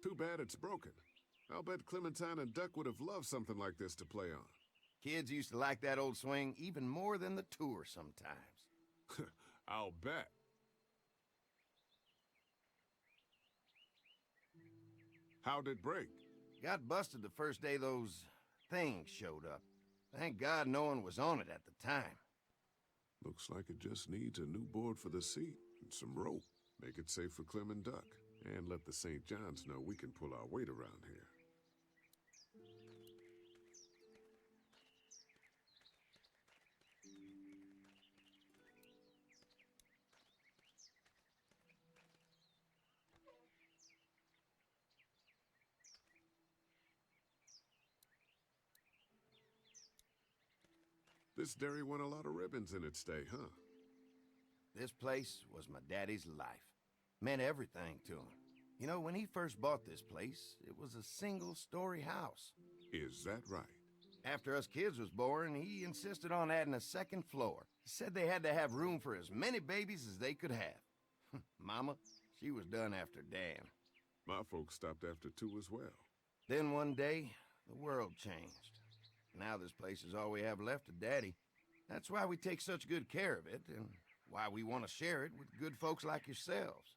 Too bad it's broken. I'll bet Clementine and Duck would have loved something like this to play on. Kids used to like that old swing even more than the tour sometimes. I'll bet. How'd it break? Got busted the first day those things showed up. Thank God no one was on it at the time. Looks like it just needs a new board for the seat and some rope. Make it safe for Clem and Duck. And let the St. John's know we can pull our weight around here. This dairy won a lot of ribbons in its day, huh? This place was my daddy's life. Meant everything to him. You know, when he first bought this place, it was a single-story house. Is that right? After us kids was born, he insisted on adding a second floor. He said they had to have room for as many babies as they could have. Mama, she was done after Dan. My folks stopped after 2 as well. Then one day, the world changed. Now this place is all we have left of Daddy. That's why we take such good care of it, and why we want to share it with good folks like yourselves.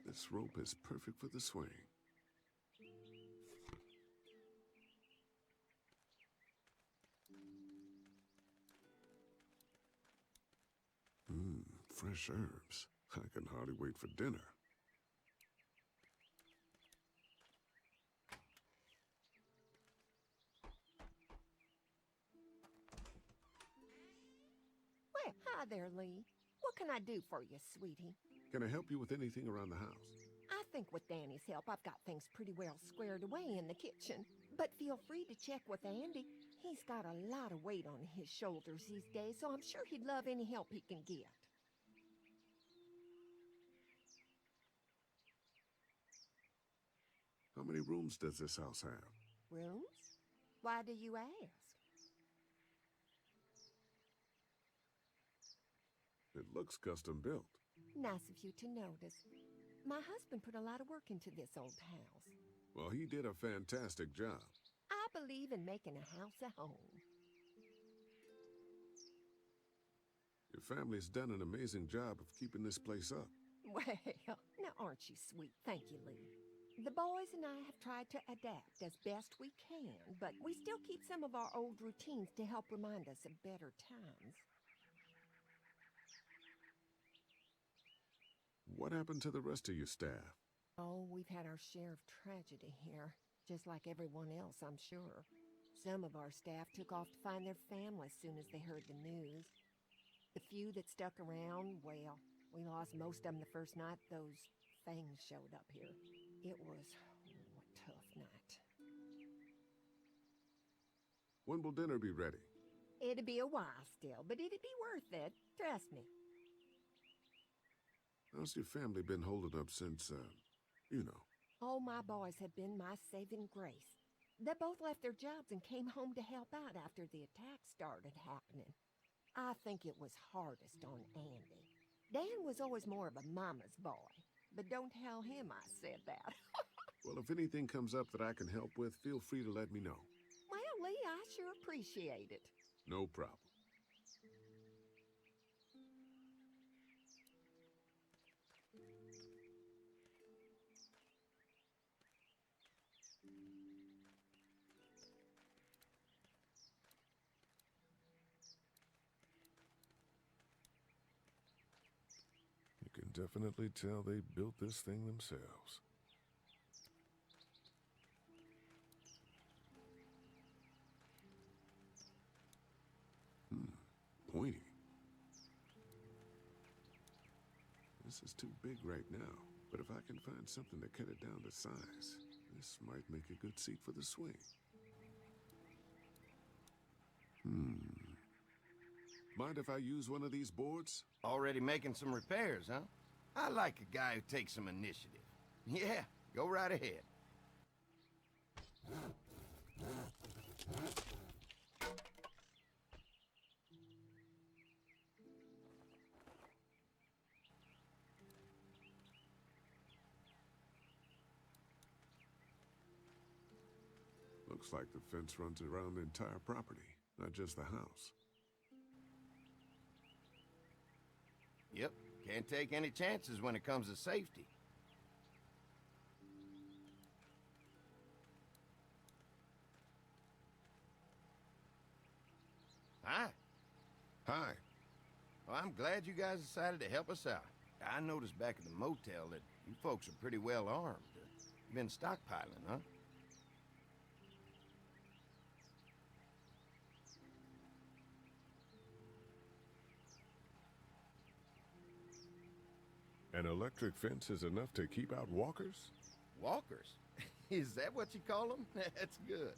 This rope is perfect for the swing. Fresh herbs. I can hardly wait for dinner. Well, hi there, Lee. What can I do for you, sweetie? Can I help you with anything around the house? I think with Danny's help, I've got things pretty well squared away in the kitchen. But feel free to check with Andy. He's got a lot of weight on his shoulders these days, so I'm sure he'd love any help he can get. How many rooms does this house have? Rooms? Why do you ask? It looks custom built. Nice of you to notice. My husband put a lot of work into this old house. Well, he did a fantastic job. I believe in making a house a home. Your family's done an amazing job of keeping this place up. Well, now aren't you sweet? Thank you, Lee. The boys and I have tried to adapt as best we can, but we still keep some of our old routines to help remind us of better times. What happened to the rest of your staff? Oh, we've had our share of tragedy here, just like everyone else, I'm sure. Some of our staff took off to find their families as soon as they heard the news. The few that stuck around, well, we lost most of them the first night those things showed up here. It was a tough night. When will dinner be ready? It'd be a while still, but it'd be worth it. Trust me. How's your family been holding up since, you know? Oh, my boys have been my saving grace. They both left their jobs and came home to help out after the attacks started happening. I think it was hardest on Andy. Dan was always more of a mama's boy, but don't tell him I said that. Well, if anything comes up that I can help with, feel free to let me know. Well, Lee, I sure appreciate it. No problem. You can definitely tell they built this thing themselves. Pointy. This is too big right now, but if I can find something to cut it down to size, this might make a good seat for the swing. Mind if I use one of these boards? Already making some repairs, huh? I like a guy who takes some initiative. Yeah, go right ahead. Looks like the fence runs around the entire property, not just the house. Yep, can't take any chances when it comes to safety. Hi. Hi. Well, I'm glad you guys decided to help us out. I noticed back at the motel that you folks are pretty well armed. You've been stockpiling, huh? An electric fence is enough to keep out walkers? Walkers? Is that what you call them? That's good.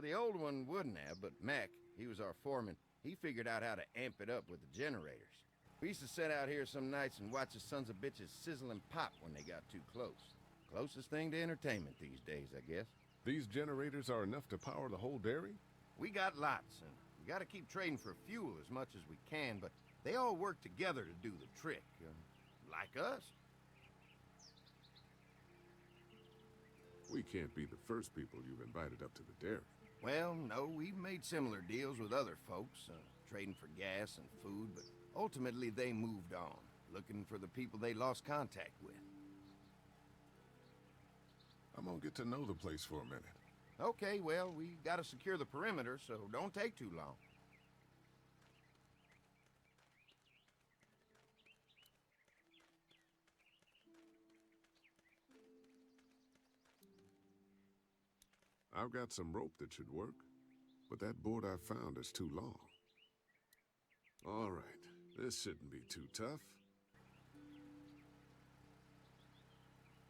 The old one wouldn't have, but Mac, he was our foreman, he figured out how to amp it up with the generators. We used to sit out here some nights and watch the sons of bitches sizzle and pop when they got too close. Closest thing to entertainment these days, I guess. These generators are enough to power the whole dairy? We got lots, and we gotta keep trading for fuel as much as we can, but they all work together to do the trick. Like us. We can't be the first people you've invited up to the dairy. Well, no, we've made similar deals with other folks, trading for gas and food, but ultimately they moved on, looking for the people they lost contact with. I'm gonna get to know the place for a minute. Okay, well, we gotta secure the perimeter, so don't take too long. I've got some rope that should work, but that board I found is too long. All right, this shouldn't be too tough.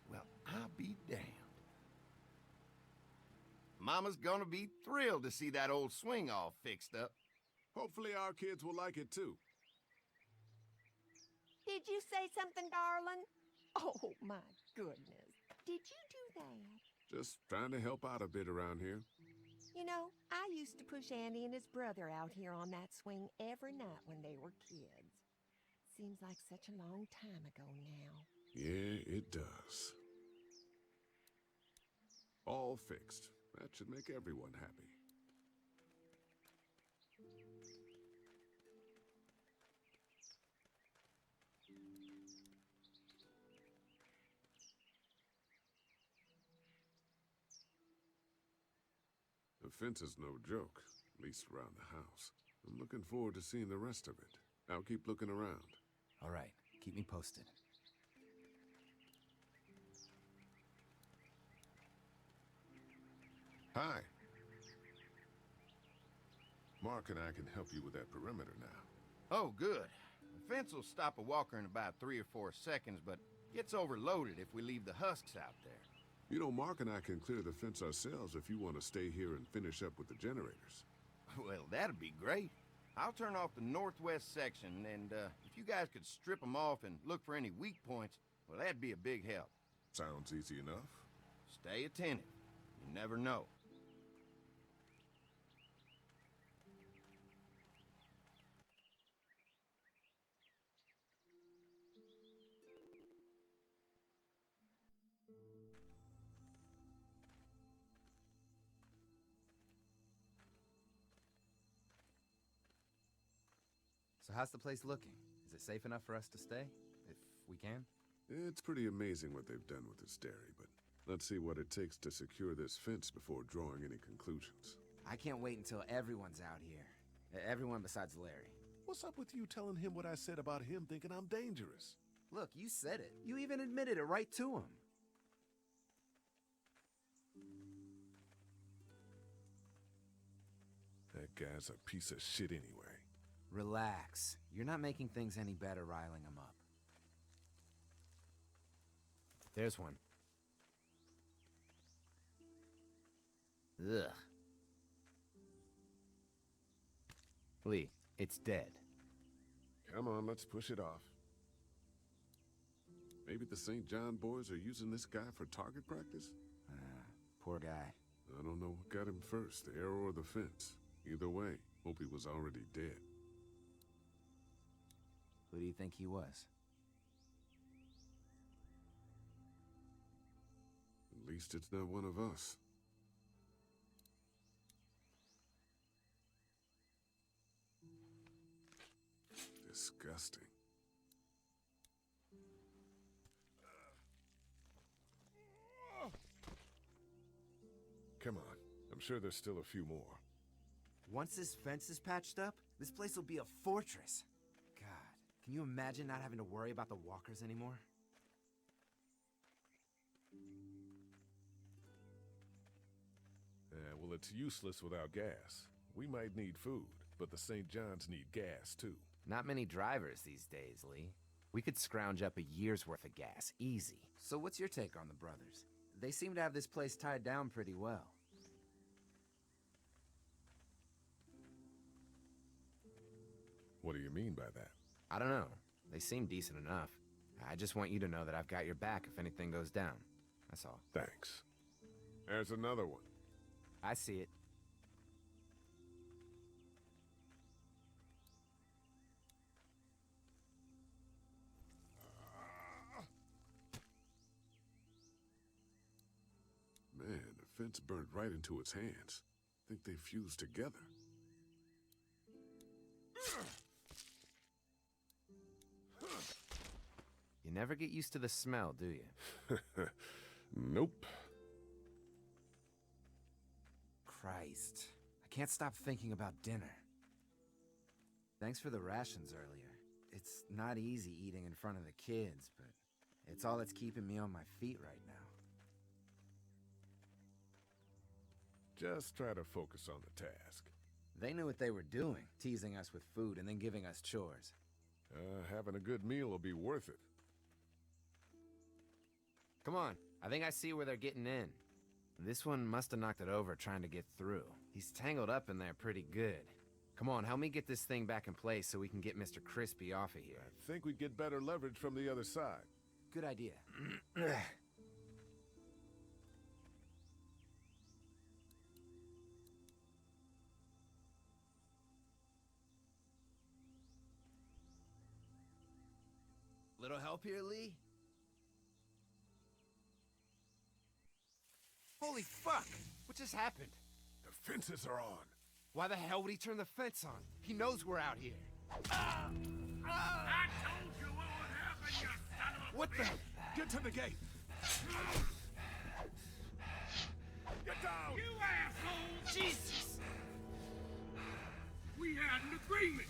Well, I'll be damned. Mama's gonna be thrilled to see that old swing all fixed up. Hopefully our kids will like it too. Did you say something, darling? Oh, my goodness. Did you do that? Just trying to help out a bit around here. You know, I used to push Andy and his brother out here on that swing every night when they were kids. Seems like such a long time ago now. Yeah, it does. All fixed. That should make everyone happy. The fence is no joke, at least around the house. I'm looking forward to seeing the rest of it. I'll keep looking around. All right, keep me posted. Hi. Mark and I can help you with that perimeter now. Oh, good. The fence will stop a walker in about 3 or 4 seconds, but gets overloaded if we leave the husks out there. You know, Mark and I can clear the fence ourselves if you want to stay here and finish up with the generators. Well, that'd be great. I'll turn off the northwest section, and if you guys could strip them off and look for any weak points, well, that'd be a big help. Sounds easy enough. Stay attentive. You never know. So how's the place looking? Is it safe enough for us to stay? If we can? It's pretty amazing what they've done with this dairy, but let's see what it takes to secure this fence before drawing any conclusions. I can't wait until everyone's out here. Everyone besides Larry. What's up with you telling him what I said about him thinking I'm dangerous? Look, you said it. You even admitted it right to him. That guy's a piece of shit anyway. Relax. You're not making things any better riling him up. There's one. Ugh. Lee, it's dead. Come on, let's push it off. Maybe the St. John boys are using this guy for target practice? Poor guy. I don't know what got him first, the arrow or the fence. Either way, hope he was already dead. Who do you think he was? At least it's not one of us. Disgusting. Come on. I'm sure there's still a few more. Once this fence is patched up, this place will be a fortress. God, can you imagine not having to worry about the walkers anymore? Yeah, well, it's useless without gas. We might need food, but the St. John's need gas, too. Not many drivers these days, Lee. We could scrounge up a year's worth of gas, easy. So what's your take on the brothers? They seem to have this place tied down pretty well. What do you mean by that? I don't know. They seem decent enough. I just want you to know that I've got your back if anything goes down. That's all. Thanks. There's another one. I see it. Man, the fence burnt right into its hands. Think they fused together. You never get used to the smell, do you? Nope. Christ. I can't stop thinking about dinner. Thanks for the rations earlier. It's not easy eating in front of the kids, but it's all that's keeping me on my feet right now. Just try to focus on the task. They knew what they were doing, teasing us with food and then giving us chores. Having a good meal will be worth it. Come on, I think I see where they're getting in. This one must have knocked it over trying to get through. He's tangled up in there pretty good. Come on, help me get this thing back in place so we can get Mr. Crispy off of here. I think we'd get better leverage from the other side. Good idea. Little help here, Lee? Holy fuck! What just happened? The fences are on. Why the hell would he turn the fence on? He knows we're out here. I told you what would happen, you son of a What the? bitch! Get to the gate! Get down! You assholes! Jesus! We had an agreement!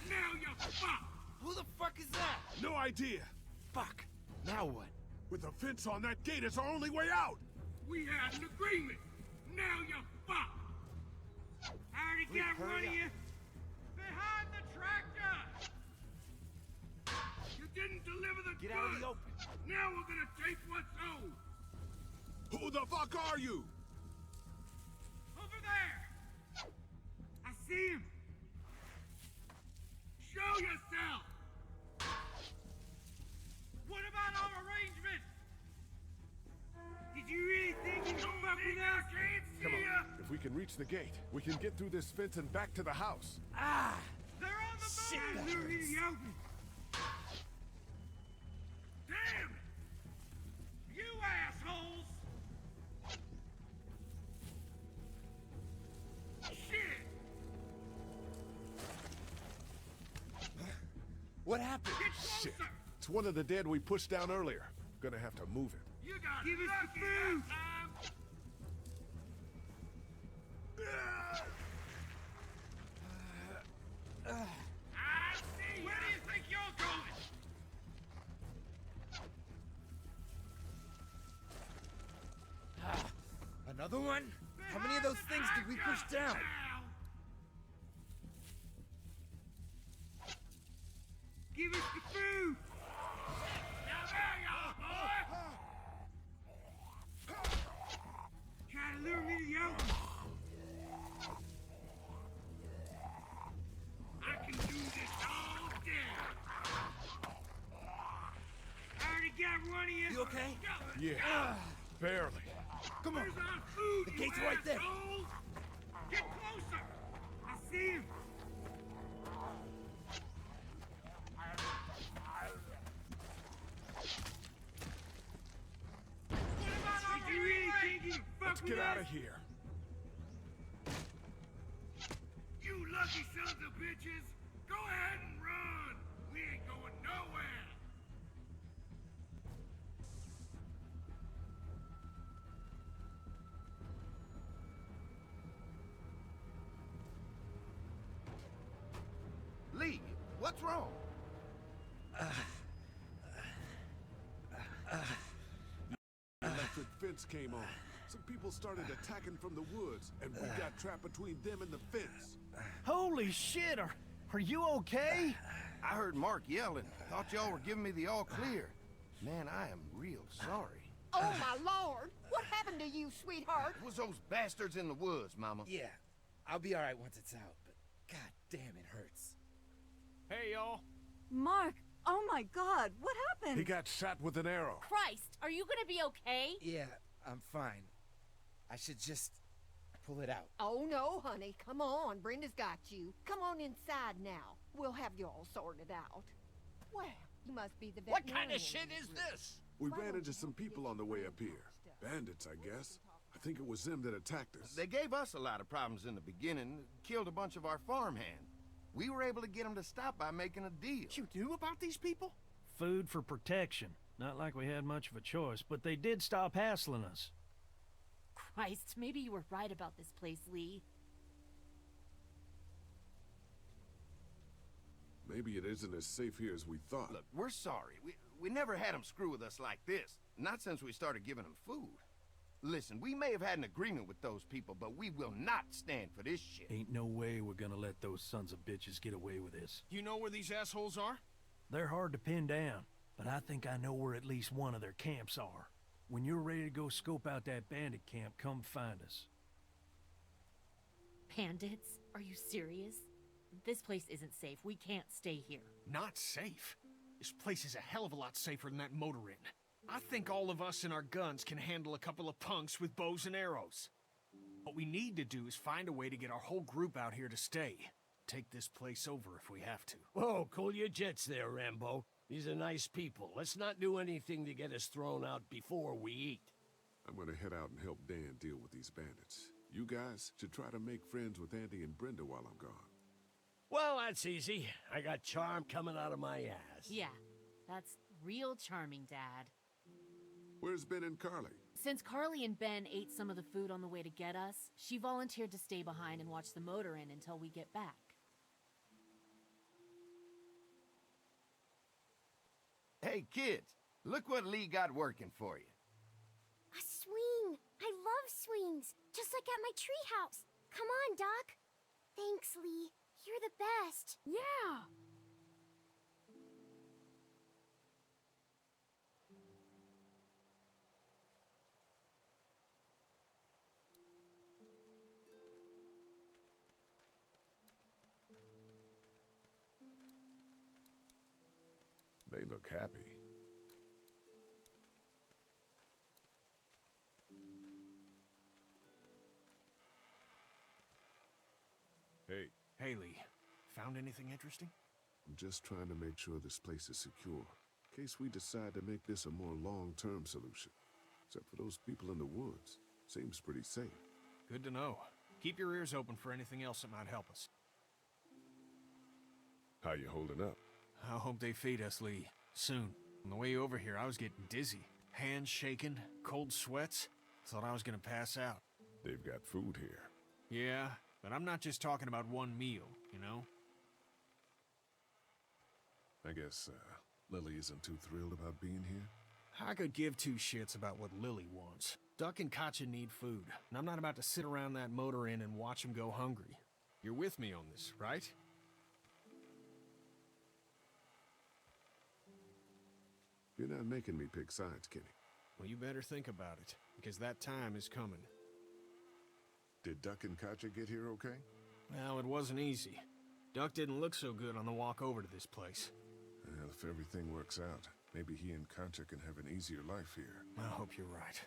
Now you're fucked! Who the fuck is that? No idea! Fuck! Now what? With the fence on that gate, it's our only way out! We had an agreement! Now you're fucked! I already Lee, got one hurry of you! Behind the tractor! You didn't deliver the Get goods! out of the open. Now we're gonna take what's owed! Who the fuck are you? Over there! I see him! Show yourself! What about our arrangement? Did you really think you could fuck with us? I can't see Come ya! on. If we can reach the gate, we can get through this fence and back to the house. Ah! They're on the Shit, move! that Lure me hurts. to the open! Damn it! You assholes! Shit! What happened? Get closer! Shit. It's one of the dead we pushed down earlier. Gonna have to move him. You got Give us the food! I see. Where do you think you're going? Another one? How many of those things did we push down? Give us the food! Now there you are, boy! Try to lure me to the open. I can do this all day. I already got one of you. You okay? Go. Yeah, barely. Come on. Where's our food, The you gate's right there. assholes? Get closer! I see him! Did you really think you could fuck Let's with get out us? of here. You lucky sons of bitches! Go ahead and run! We ain't going nowhere! Lee, what's wrong? The electric fence came on. Some people started attacking from the woods, and we got trapped between them and the fence. Holy shit, are you okay? I heard Mark yelling. Thought y'all were giving me the all clear. Man, I am real sorry. Oh, my lord! What happened to you, sweetheart? It was those bastards in the woods, Mama. Yeah, I'll be alright once it's out, but god damn, it hurts. Hey, y'all. Mark, oh my god, what happened? He got shot with an arrow. Christ, are you gonna be okay? Yeah, I'm fine. I should just pull it out. Oh, no, honey. Come on. Brenda's got you. Come on inside now. We'll have you all sorted out. Well, you must be the What veterinarian. kind of shit is this? We ran into some people on the way up here. Bandits, I guess. I think it was them that attacked us. They gave us a lot of problems in the beginning, killed a bunch of our farmhands. We were able to get them to stop by making a deal. You knew about these people? Food for protection. Not like we had much of a choice, but they did stop hassling us. Christ, maybe you were right about this place, Lee. Maybe it isn't as safe here as we thought. Look, we're sorry. We never had them screw with us like this. Not since we started giving them food. Listen, we may have had an agreement with those people, but we will not stand for this shit. Ain't no way we're gonna let those sons of bitches get away with this. You know where these assholes are? They're hard to pin down, but I think I know where at least one of their camps are. When you're ready to go scope out that bandit camp, come find us. Bandits? Are you serious? This place isn't safe. We can't stay here. Not safe. This place is a hell of a lot safer than that motor inn. I think all of us and our guns can handle a couple of punks with bows and arrows. What we need to do is find a way to get our whole group out here to stay. Take this place over if we have to. Whoa, cool your jets there, Rambo. These are nice people. Let's not do anything to get us thrown out before we eat. I'm gonna head out and help Dan deal with these bandits. You guys should try to make friends with Andy and Brenda while I'm gone. Well, that's easy. I got charm coming out of my ass. Yeah, that's real charming, Dad. Where's Ben and Carly? Since Carly and Ben ate some of the food on the way to get us, she volunteered to stay behind and watch the motor inn until we get back. Hey, kids, look what Lee got working for you. A swing! I love swings! Just like at my treehouse! Come on, Doc! Thanks, Lee. You're the best. Yeah. They look happy. Hey, Haley, found anything interesting? I'm just trying to make sure this place is secure, in case we decide to make this a more long-term solution. Except for those people in the woods. Seems pretty safe. Good to know. Keep your ears open for anything else that might help us. how you holding up? I hope they feed us, Lee. Soon. On the way over here, I was getting dizzy. Hands shaking, cold sweats. Thought I was gonna pass out. They've got food here. Yeah, but I'm not just talking about one meal, you know? I guess, Lily isn't too thrilled about being here. I could give two shits about what Lily wants. Duck and Katjaa need food, and I'm not about to sit around that motor inn and watch them go hungry. You're with me on this, right? You're not making me pick sides, Kenny. Well, you better think about it, because that time is coming. Did Duck and Katjaa get here okay? Well, it wasn't easy. Duck didn't look so good on the walk over to this place. Well, if everything works out, maybe he and Katjaa can have an easier life here. I hope you're right.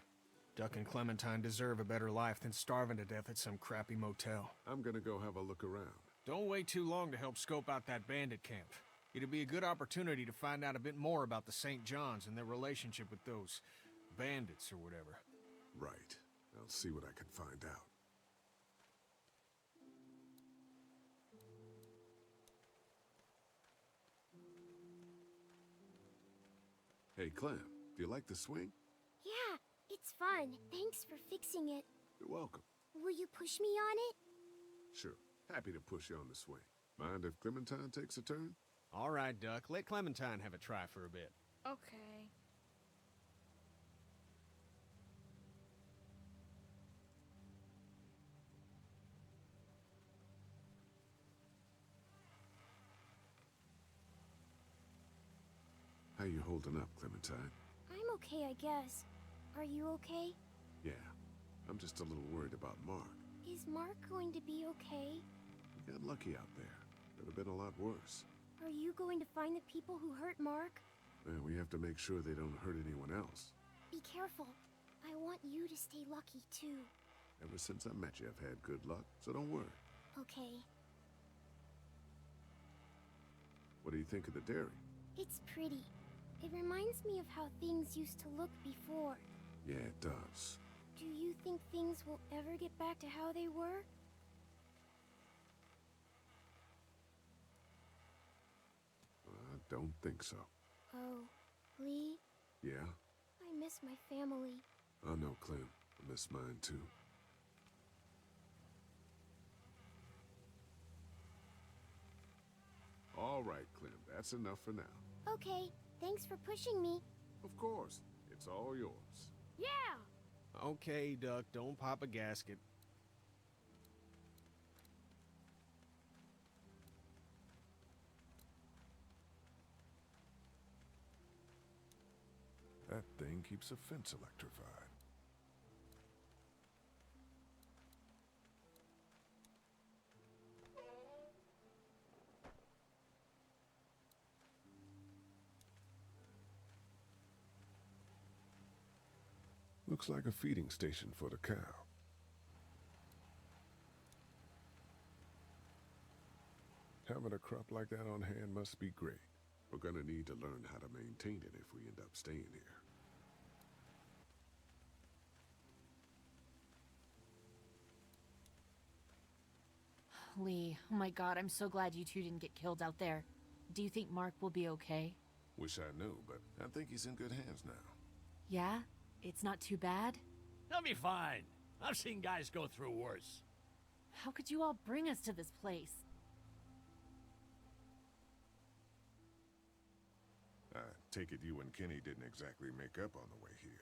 Duck and Clementine deserve a better life than starving to death at some crappy motel. I'm gonna go have a look around. Don't wait too long to help scope out that bandit camp. It'd be a good opportunity to find out a bit more about the St. John's and their relationship with those bandits or whatever. Right. I'll see what I can find out. Hey, Clem, do you like the swing? Yeah, it's fun. Thanks for fixing it. You're welcome. Will you push me on it? Sure. Happy to push you on the swing. Mind if Clementine takes a turn? All right, Duck. Let Clementine have a try for a bit. Okay. How you holding up, Clementine? I'm okay, I guess. Are you okay? Yeah. I'm just a little worried about Mark. Is Mark going to be okay? He got lucky out there. Could have been a lot worse. Are you going to find the people who hurt Mark? And we have to make sure they don't hurt anyone else. Be careful. I want you to stay lucky, too. Ever since I met you, I've had good luck, so don't worry. Okay. What do you think of the dairy? It's pretty. It reminds me of how things used to look before. Yeah, it does. Do you think things will ever get back to how they were? I don't think so. Oh, Lee? Yeah? I miss my family. I know, Clem. I miss mine, too. All right, Clem. That's enough for now. Okay, thanks for pushing me. Of course. It's all yours. Yeah! Okay, Duck. Don't pop a gasket. That thing keeps a fence electrified. Looks like a feeding station for the cow. Having a crop like that on hand must be great. We're gonna need to learn how to maintain it if we end up staying here. Lee, oh my god, I'm so glad you two didn't get killed out there. Do you think Mark will be okay? Wish I knew, but I think he's in good hands now. Yeah? It's not too bad? They'll be fine. I've seen guys go through worse. How could you all bring us to this place? I take it you and Kenny didn't exactly make up on the way here.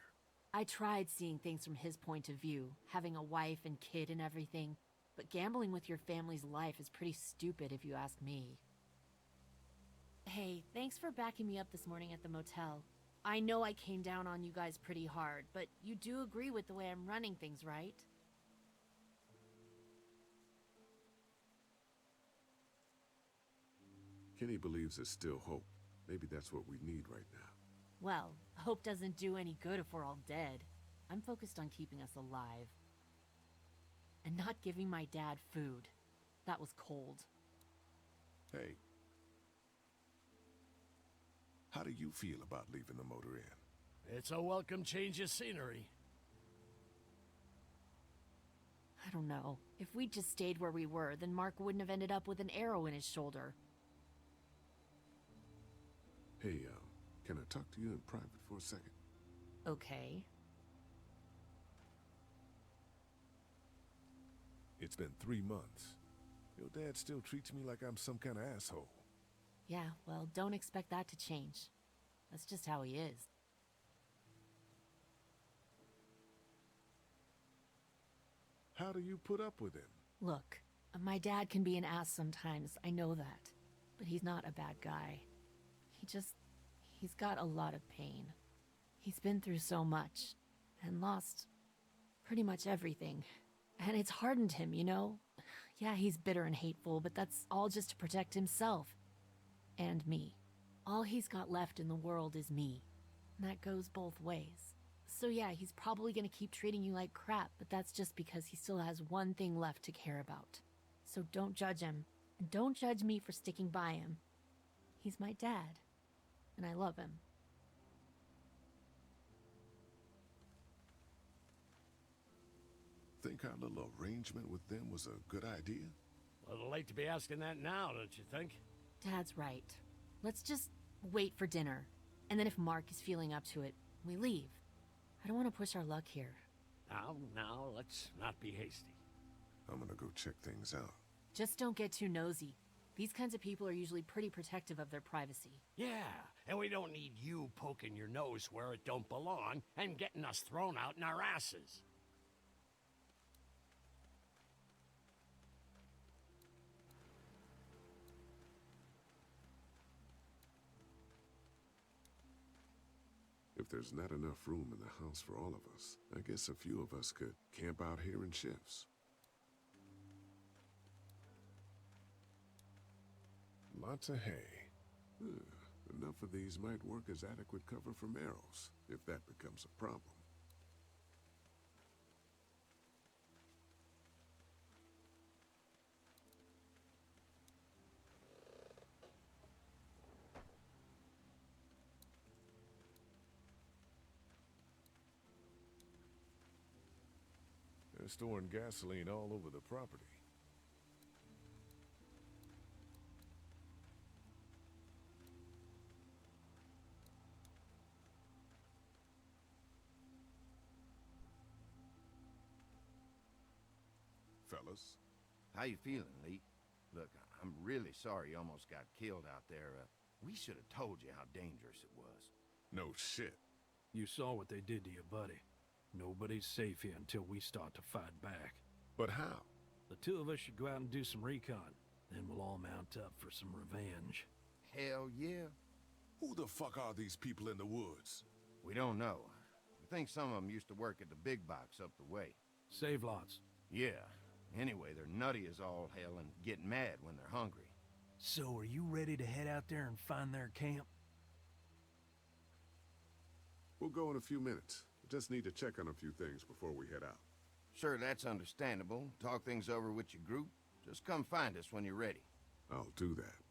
I tried seeing things from his point of view, having a wife and kid and everything, but gambling with your family's life is pretty stupid if you ask me. Hey, thanks for backing me up this morning at the motel. I know I came down on you guys pretty hard, but you do agree with the way I'm running things, right? Kenny believes there's still hope. Maybe that's what we need right now. Well, hope doesn't do any good if we're all dead. I'm focused on keeping us alive. And not giving my dad food. That was cold. Hey. How do you feel about leaving the motor inn? It's a welcome change of scenery. I don't know. If we'd just stayed where we were, then Mark wouldn't have ended up with an arrow in his shoulder. Hey, can I talk to you in private for a second? Okay. It's been 3 months. Your dad still treats me like I'm some kind of asshole. Yeah, well, don't expect that to change. That's just how he is. How do you put up with him? Look, my dad can be an ass sometimes, I know that. But he's not a bad guy. He's got a lot of pain. He's been through so much, and lost pretty much everything. And it's hardened him, you know? Yeah, he's bitter and hateful, but that's all just to protect himself. And me. All he's got left in the world is me. And that goes both ways. So yeah, he's probably gonna keep treating you like crap, but that's just because he still has one thing left to care about. So don't judge him. And don't judge me for sticking by him. He's my dad. And I love him. Think our little arrangement with them was a good idea? A little late to be asking that now, don't you think? Dad's right. Let's just wait for dinner. And then if Mark is feeling up to it, we leave. I don't want to push our luck here. Now, let's not be hasty. I'm gonna go check things out. Just don't get too nosy. These kinds of people are usually pretty protective of their privacy. Yeah, and we don't need you poking your nose where it don't belong and getting us thrown out in our asses. If there's not enough room in the house for all of us, I guess a few of us could camp out here in shifts. Lots of hay. Enough of these might work as adequate cover from arrows, if that becomes a problem. They're storing gasoline all over the property. Fellas? How you feeling, Lee? Look, I'm really sorry you almost got killed out there. We should have told you how dangerous it was. No shit. You saw what they did to your buddy. Nobody's safe here until we start to fight back. But how? The two of us should go out and do some recon. Then we'll all mount up for some revenge. Hell yeah. Who the fuck are these people in the woods? We don't know. We think some of them used to work at the big box up the way. Save lots. Yeah. Anyway, they're nutty as all hell and get mad when they're hungry. So are you ready to head out there and find their camp? We'll go in a few minutes. Just need to check on a few things before we head out. Sure, that's understandable. Talk things over with your group. Just come find us when you're ready. I'll do that.